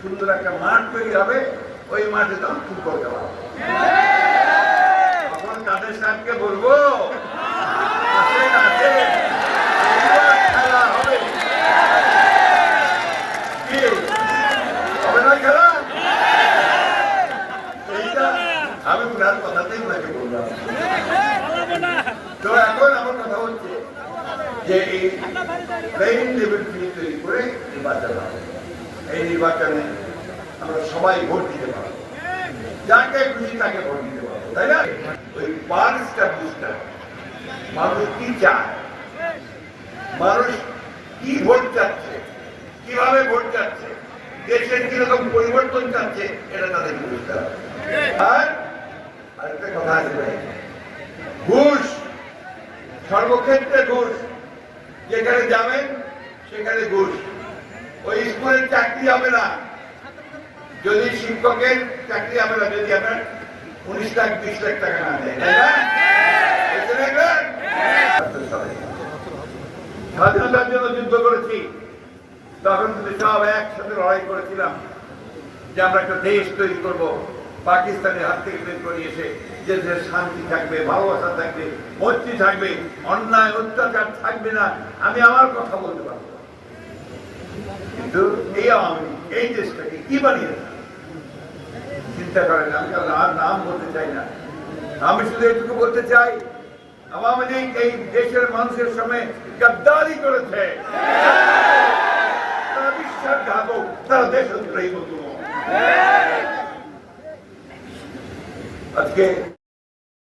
সুন্দর একটা মাঠ তৈরি হবে, ওই মাঠে তখন ফুটবল খেলা হবে। তখন কাদের সাহেবকে বলবো খেলা হবে, কি হবে না খেলা? এইটা আমি পুরান কথাতেই ওনাকে বললাম। তো এখন আমার কথা হচ্ছে যে এই প্লেইং লেভেল ফিল্ড তৈরি করে নির্বাচন হবে। এই নির্বাচনে আমরা সবাই ভোট দিতে পারবো, যাকে খুশি তাকে ভোট দিতে পারবো, তাই না? ওই পাঁচটা বুঝতে মানুষ কি চায়, মানুষ কি ভোট চাচ্ছে, কিভাবে ভোট চাচ্ছে, দেশের কিরকম পরিবর্তন চাচ্ছে, এটা তাদেরকে বুঝতে হবে। আর আরেকটা কথা আছে ভাই, ঘুষ, সর্বক্ষেত্রে ঘুষ, যেখানে যাবেন সেখানে ঘুষ। ওই স্কুলের চাকরি হবে না যদি শিক্ষকের চাকরি হবে না যদি আপনার 19 লাখ 20 লাখ টাকা না দেয়, তাই না? স্বাধীনতার জন্য যুদ্ধ করেছি, তখন কিন্তু সব একসাথে লড়াই করেছিলাম যে আমরা একটা দেশ তৈরি করব, পাকিস্তানের হাত থেকে বের করে এসে যে দেশের শান্তি থাকবে, ভালোবাসা থাকবে, মৈত্রী থাকবে, অন্যায় অত্যাচার থাকবে না। আমি আমার কথা বলতে পারবো, কিন্তু এই আওয়ামী লীগ এই দেশটাকে কি বানিয়েছে চিন্তা করেন। আমি আর নাম বলতে চাই না, আমি শুধু এটুকু বলতে চাই, আওয়ামী লীগ এই দেশের মানুষের সঙ্গে গাদ্দারি করেছে, তারা বিশ্বাসঘাতক, তারা দেশদ্রোহী। আজকে